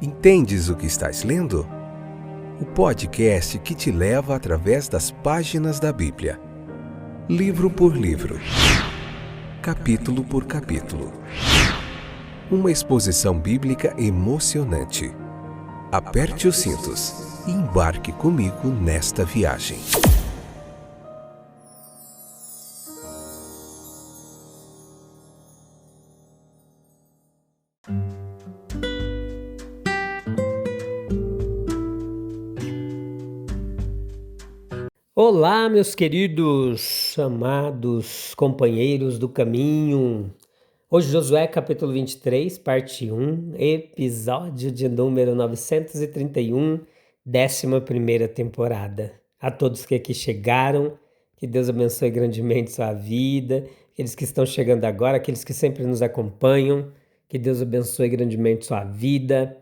Entendes o que estás lendo? O podcast que te leva através das páginas da Bíblia, livro por livro, capítulo por capítulo. Uma exposição bíblica emocionante. Aperte os cintos e embarque comigo nesta viagem. Olá, meus queridos, amados companheiros do caminho. Hoje, Josué, capítulo 23, parte 1, episódio de número 931, 11ª temporada. A todos que aqui chegaram, que Deus abençoe grandemente sua vida, aqueles que estão chegando agora, aqueles que sempre nos acompanham, que Deus abençoe grandemente sua vida.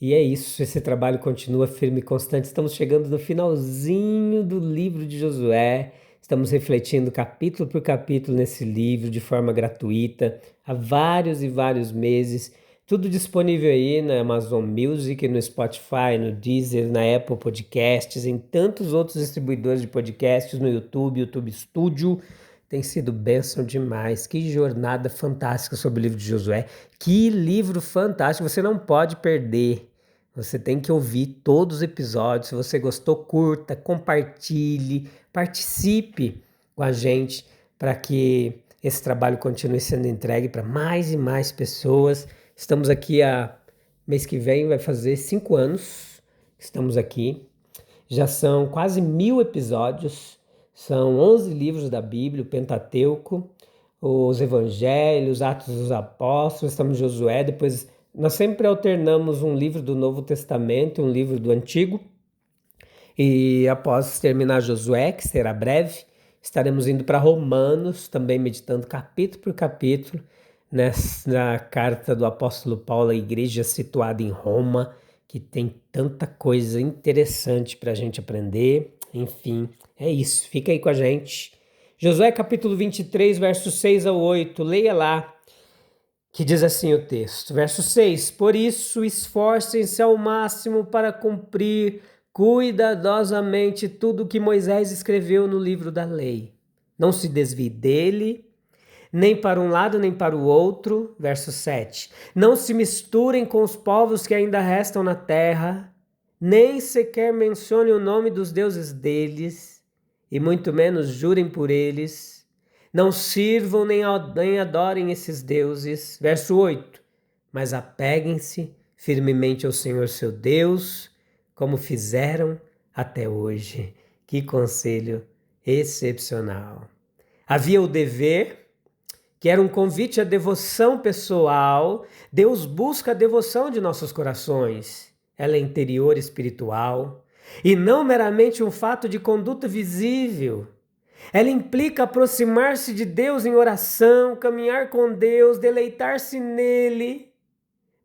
E é isso, esse trabalho continua firme e constante. Estamos chegando no finalzinho do livro de Josué. Estamos refletindo capítulo por capítulo nesse livro de forma gratuita há vários e vários meses. Tudo disponível aí na Amazon Music, no Spotify, no Deezer, na Apple Podcasts, em tantos outros distribuidores de podcasts, no YouTube Studio. Tem sido bênção demais. Que jornada fantástica sobre o livro de Josué. Que livro fantástico, você não pode perder. Você tem que ouvir todos os episódios. Se você gostou, curta, compartilhe, participe com a gente para que esse trabalho continue sendo entregue para mais e mais pessoas. Estamos aqui mês que vem, vai fazer 5 anos que estamos aqui. Já são quase 1000 episódios. São 11 livros da Bíblia, o Pentateuco, os Evangelhos, Atos dos Apóstolos, estamos em Josué, depois nós sempre alternamos um livro do Novo Testamento e um livro do Antigo. E após terminar Josué, que será breve, estaremos indo para Romanos, também meditando capítulo por capítulo, na carta do apóstolo Paulo à igreja situada em Roma, que tem tanta coisa interessante para a gente aprender. Enfim, é isso. Fica aí com a gente. Josué capítulo 23, versos 6 ao 8. Leia lá, que diz assim o texto. Verso 6. Por isso, esforcem-se ao máximo para cumprir cuidadosamente tudo que Moisés escreveu no livro da lei. Não se desvie dele, nem para um lado nem para o outro. Verso 7. Não se misturem com os povos que ainda restam na terra, nem sequer mencione o nome dos deuses deles, e muito menos jurem por eles. Não sirvam nem adorem esses deuses. Verso 8. Mas apeguem-se firmemente ao Senhor seu Deus, como fizeram até hoje. Que conselho excepcional. Havia o dever, que era um convite à devoção pessoal. Deus busca a devoção de nossos corações. Ela é interior espiritual e não meramente um fato de conduta visível. Ela implica aproximar-se de Deus em oração, caminhar com Deus, deleitar-se nele,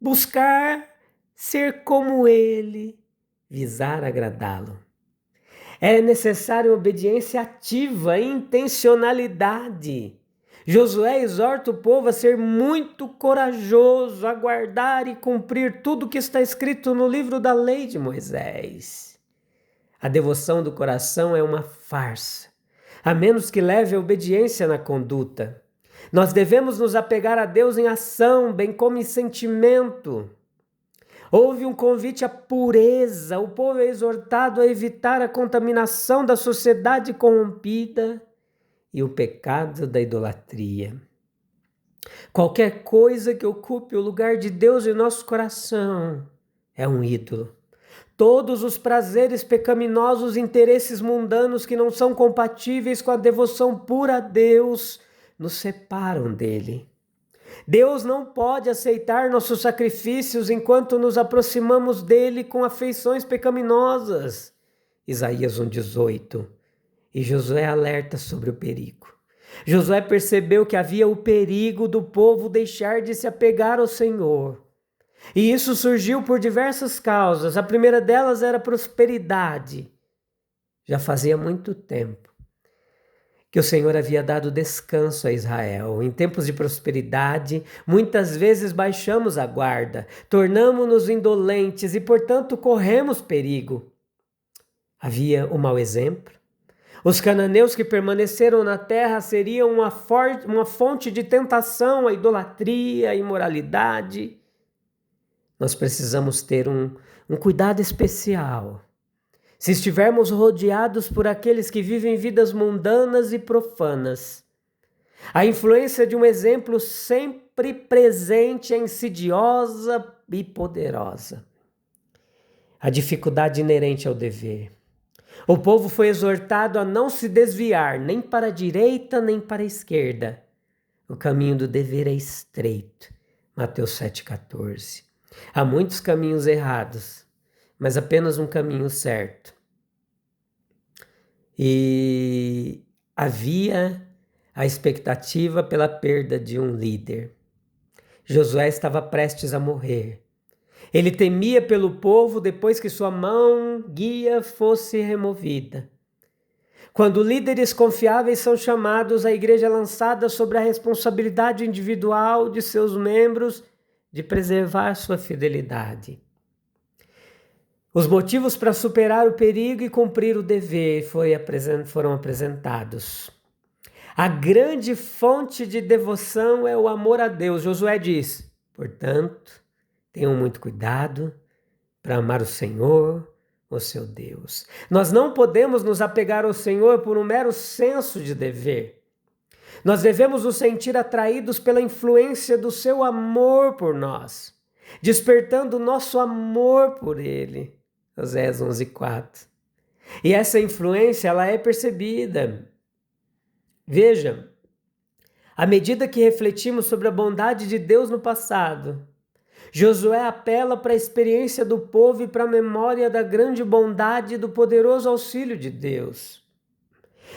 buscar ser como ele, visar agradá-lo. É necessária obediência ativa e intencionalidade. Josué exorta o povo a ser muito corajoso, a guardar e cumprir tudo o que está escrito no livro da lei de Moisés. A devoção do coração é uma farsa, a menos que leve a obediência na conduta. Nós devemos nos apegar a Deus em ação, bem como em sentimento. Houve um convite à pureza, o povo é exortado a evitar a contaminação da sociedade corrompida e o pecado da idolatria. Qualquer coisa que ocupe o lugar de Deus em nosso coração é um ídolo. Todos os prazeres pecaminosos e interesses mundanos que não são compatíveis com a devoção pura a Deus nos separam dele. Deus não pode aceitar nossos sacrifícios enquanto nos aproximamos dele com afeições pecaminosas. Isaías 1,18. E Josué alerta sobre o perigo. Josué percebeu que havia o perigo do povo deixar de se apegar ao Senhor. E isso surgiu por diversas causas. A primeira delas era a prosperidade. Já fazia muito tempo que o Senhor havia dado descanso a Israel. Em tempos de prosperidade, muitas vezes baixamos a guarda, tornamo-nos indolentes e, portanto, corremos perigo. Havia um mau exemplo. Os cananeus que permaneceram na terra seriam uma fonte de tentação à idolatria, à imoralidade. Nós precisamos ter um cuidado especial. Se estivermos rodeados por aqueles que vivem vidas mundanas e profanas, a influência de um exemplo sempre presente é insidiosa e poderosa. A dificuldade inerente ao dever. O povo foi exortado a não se desviar nem para a direita nem para a esquerda. O caminho do dever é estreito. Mateus 7,14. Há muitos caminhos errados, mas apenas um caminho certo. E havia a expectativa pela perda de um líder. Josué estava prestes a morrer. Ele temia pelo povo depois que sua mão guia fosse removida. Quando líderes confiáveis são chamados, a igreja é lançada sobre a responsabilidade individual de seus membros de preservar sua fidelidade. Os motivos para superar o perigo e cumprir o dever foram apresentados. A grande fonte de devoção é o amor a Deus. Josué diz, portanto, tenham muito cuidado para amar o Senhor, o seu Deus. Nós não podemos nos apegar ao Senhor por um mero senso de dever. Nós devemos nos sentir atraídos pela influência do seu amor por nós, despertando o nosso amor por Ele. Oséias 11,4. E essa influência, ela é percebida. Veja, à medida que refletimos sobre a bondade de Deus no passado, Josué apela para a experiência do povo e para a memória da grande bondade e do poderoso auxílio de Deus.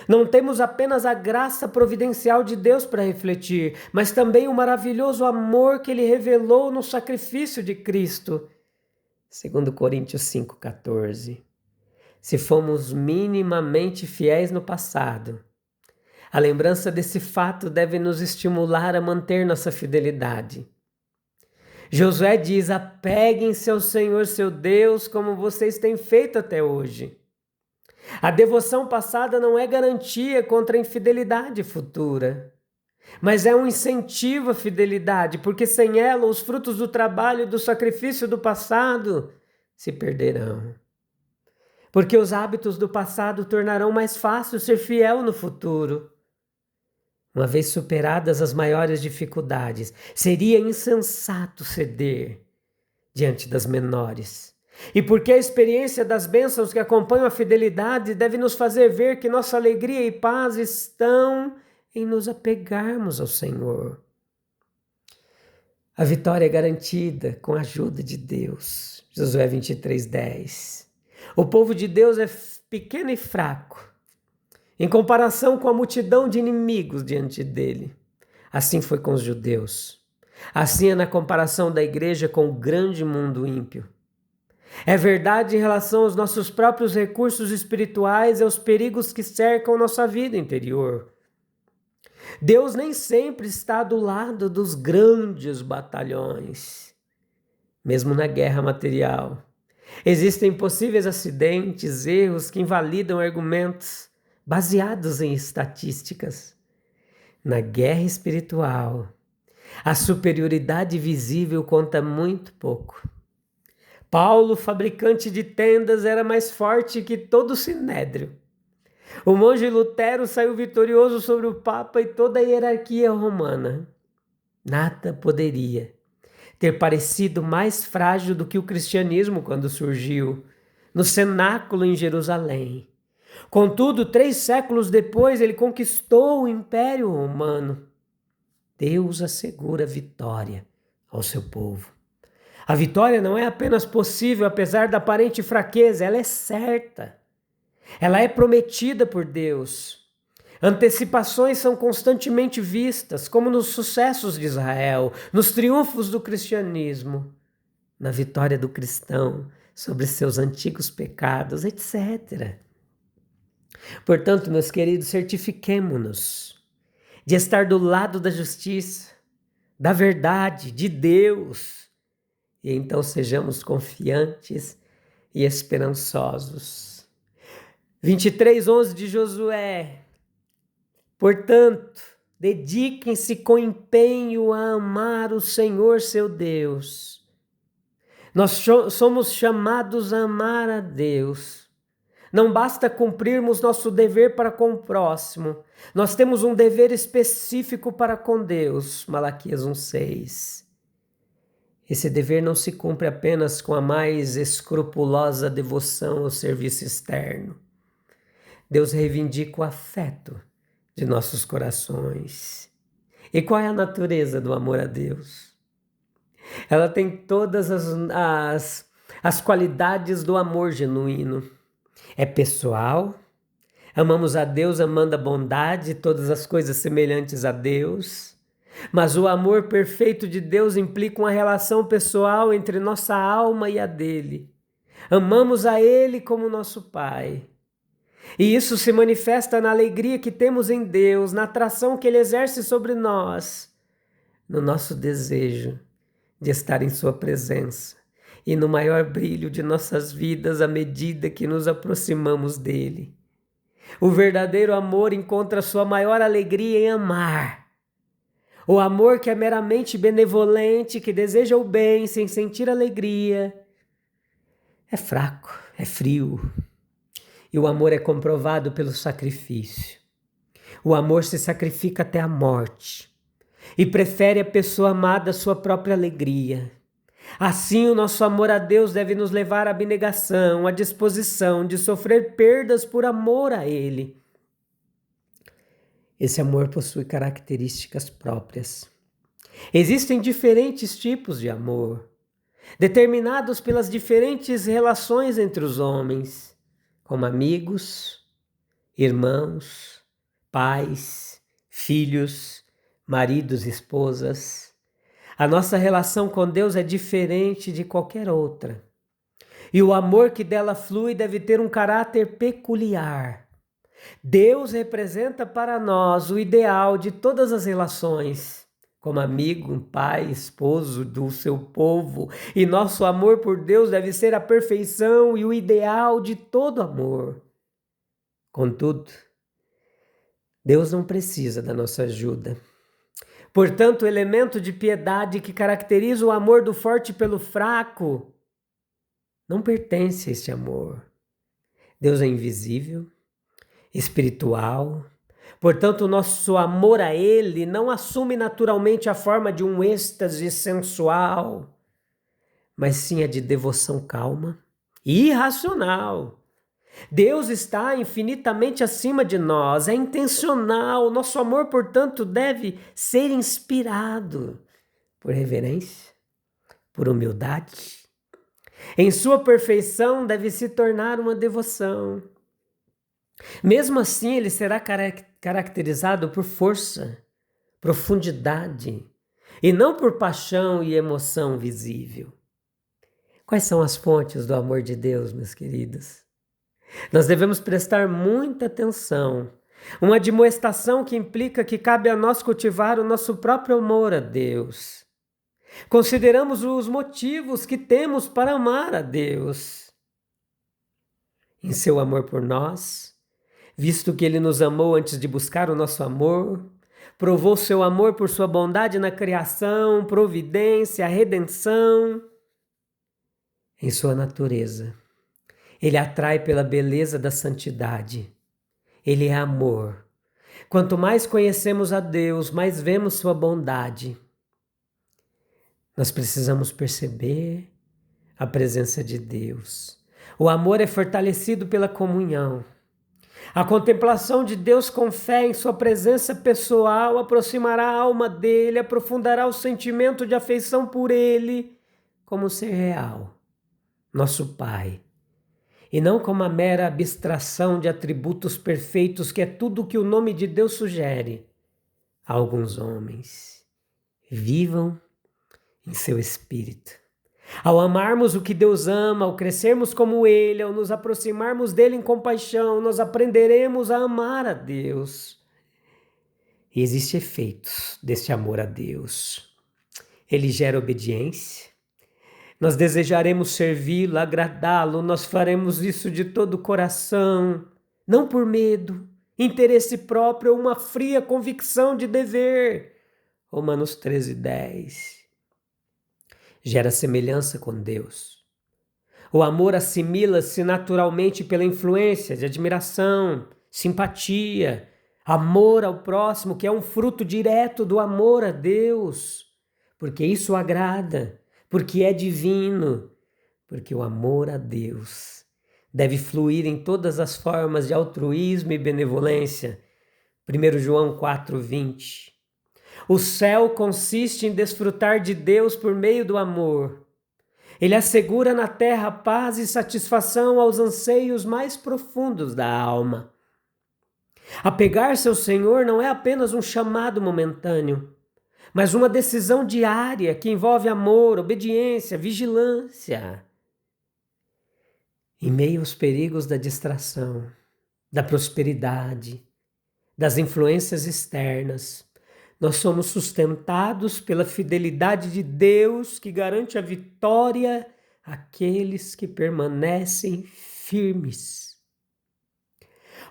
Não temos apenas a graça providencial de Deus para refletir, mas também o maravilhoso amor que Ele revelou no sacrifício de Cristo. 2 Coríntios 5,14. Se fomos minimamente fiéis no passado, a lembrança desse fato deve nos estimular a manter nossa fidelidade. Josué diz, apeguem-se ao Senhor seu Deus como vocês têm feito até hoje. A devoção passada não é garantia contra a infidelidade futura, mas é um incentivo à fidelidade, porque sem ela os frutos do trabalho e do sacrifício do passado se perderão. Porque os hábitos do passado tornarão mais fácil ser fiel no futuro. Uma vez superadas as maiores dificuldades, seria insensato ceder diante das menores. E porque a experiência das bênçãos que acompanham a fidelidade deve nos fazer ver que nossa alegria e paz estão em nos apegarmos ao Senhor. A vitória é garantida com a ajuda de Deus. Josué 23:10. O povo de Deus é pequeno e fraco, em comparação com a multidão de inimigos diante dele. Assim foi com os judeus. Assim é na comparação da igreja com o grande mundo ímpio. É verdade em relação aos nossos próprios recursos espirituais e aos perigos que cercam nossa vida interior. Deus nem sempre está do lado dos grandes batalhões, mesmo na guerra material. Existem possíveis acidentes, erros que invalidam argumentos baseados em estatísticas. Na guerra espiritual, a superioridade visível conta muito pouco. Paulo, fabricante de tendas, era mais forte que todo o sinédrio. O monge Lutero saiu vitorioso sobre o Papa e toda a hierarquia romana. Nada poderia ter parecido mais frágil do que o cristianismo quando surgiu, no cenáculo em Jerusalém. Contudo, 3 séculos depois, ele conquistou o Império Romano. Deus assegura vitória ao seu povo. A vitória não é apenas possível apesar da aparente fraqueza, ela é certa. Ela é prometida por Deus. Antecipações são constantemente vistas, como nos sucessos de Israel, nos triunfos do cristianismo, na vitória do cristão sobre seus antigos pecados, etc. Portanto, meus queridos, certifiquemo-nos de estar do lado da justiça, da verdade, de Deus, e então sejamos confiantes e esperançosos. 23:11 de Josué. Portanto, dediquem-se com empenho a amar o Senhor seu Deus. Nós somos chamados a amar a Deus. Não basta cumprirmos nosso dever para com o próximo. Nós temos um dever específico para com Deus. Malaquias 1:6. Esse dever não se cumpre apenas com a mais escrupulosa devoção ao serviço externo. Deus reivindica o afeto de nossos corações. E qual é a natureza do amor a Deus? Ela tem todas as qualidades do amor genuíno. É pessoal, amamos a Deus amando a bondade e todas as coisas semelhantes a Deus, mas o amor perfeito de Deus implica uma relação pessoal entre nossa alma e a dele. Amamos a Ele como nosso Pai. E isso se manifesta na alegria que temos em Deus, na atração que Ele exerce sobre nós, no nosso desejo de estar em Sua presença e no maior brilho de nossas vidas à medida que nos aproximamos dele. O verdadeiro amor encontra sua maior alegria em amar. O amor que é meramente benevolente, que deseja o bem sem sentir alegria, é fraco, é frio. E o amor é comprovado pelo sacrifício. O amor se sacrifica até a morte e prefere a pessoa amada à sua própria alegria. Assim, o nosso amor a Deus deve nos levar à abnegação, à disposição de sofrer perdas por amor a Ele. Esse amor possui características próprias. Existem diferentes tipos de amor, determinados pelas diferentes relações entre os homens, como amigos, irmãos, pais, filhos, maridos e esposas. A nossa relação com Deus é diferente de qualquer outra. E o amor que dela flui deve ter um caráter peculiar. Deus representa para nós o ideal de todas as relações, como amigo, pai, esposo do seu povo. E nosso amor por Deus deve ser a perfeição e o ideal de todo amor. Contudo, Deus não precisa da nossa ajuda. Portanto, o elemento de piedade que caracteriza o amor do forte pelo fraco não pertence a este amor. Deus é invisível, espiritual. Portanto, o nosso amor a Ele não assume naturalmente a forma de um êxtase sensual, mas sim a de devoção calma e irracional. Deus está infinitamente acima de nós, é intencional. Nosso amor, portanto, deve ser inspirado por reverência, por humildade. Em sua perfeição, deve se tornar uma devoção. Mesmo assim, ele será caracterizado por força, profundidade, e não por paixão e emoção visível. Quais são as fontes do amor de Deus, meus queridos? Nós devemos prestar muita atenção. Uma admoestação que implica que cabe a nós cultivar o nosso próprio amor a Deus. Consideramos os motivos que temos para amar a Deus. Em seu amor por nós, visto que Ele nos amou antes de buscar o nosso amor, provou seu amor por sua bondade na criação, providência, redenção. Em sua natureza, Ele atrai pela beleza da santidade. Ele é amor. Quanto mais conhecemos a Deus, mais vemos sua bondade. Nós precisamos perceber a presença de Deus. O amor é fortalecido pela comunhão. A contemplação de Deus com fé em sua presença pessoal aproximará a alma dele, aprofundará o sentimento de afeição por ele como ser real, nosso Pai. E não como a mera abstração de atributos perfeitos, que é tudo o que o nome de Deus sugere a alguns homens. Vivam em seu espírito. Ao amarmos o que Deus ama, ao crescermos como Ele, ao nos aproximarmos dele em compaixão, nós aprenderemos a amar a Deus. E existem efeitos deste amor a Deus. Ele gera obediência. Nós desejaremos servi-lo, agradá-lo, nós faremos isso de todo o coração, não por medo, interesse próprio ou uma fria convicção de dever. Romanos 13:10. Gera semelhança com Deus. O amor assimila-se naturalmente pela influência de admiração, simpatia, amor ao próximo, que é um fruto direto do amor a Deus, porque isso agrada, porque é divino, porque o amor a Deus deve fluir em todas as formas de altruísmo e benevolência. 1 João 4:20. O céu consiste em desfrutar de Deus por meio do amor. Ele assegura na terra paz e satisfação aos anseios mais profundos da alma. Apegar-se ao Senhor não é apenas um chamado momentâneo, mas uma decisão diária que envolve amor, obediência, vigilância. Em meio aos perigos da distração, da prosperidade, das influências externas, nós somos sustentados pela fidelidade de Deus que garante a vitória àqueles que permanecem firmes.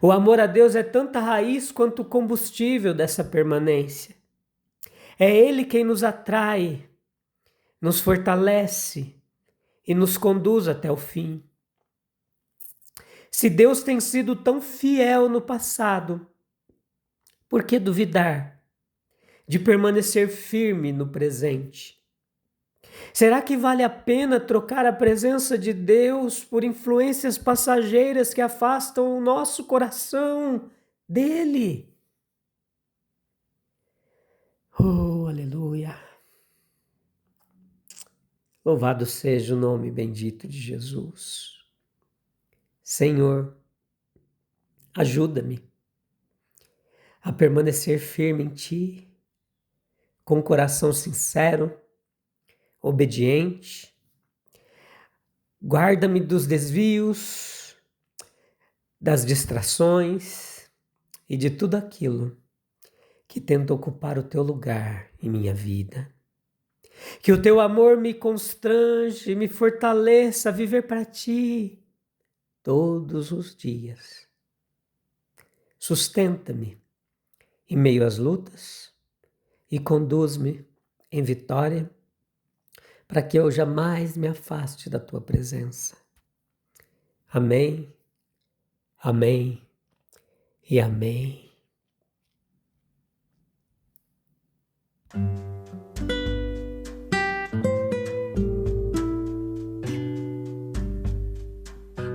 O amor a Deus é tanta raiz quanto o combustível dessa permanência. É Ele quem nos atrai, nos fortalece e nos conduz até o fim. Se Deus tem sido tão fiel no passado, por que duvidar de permanecer firme no presente? Será que vale a pena trocar a presença de Deus por influências passageiras que afastam o nosso coração dele? Oh, aleluia! Louvado seja o nome bendito de Jesus. Senhor, ajuda-me a permanecer firme em Ti, com um coração sincero, obediente. Guarda-me dos desvios, das distrações e de tudo aquilo que tenta ocupar o Teu lugar em minha vida. Que o Teu amor me constrange e me fortaleça a viver para Ti todos os dias. Sustenta-me em meio às lutas e conduz-me em vitória, para que eu jamais me afaste da Tua presença. Amém, amém e amém.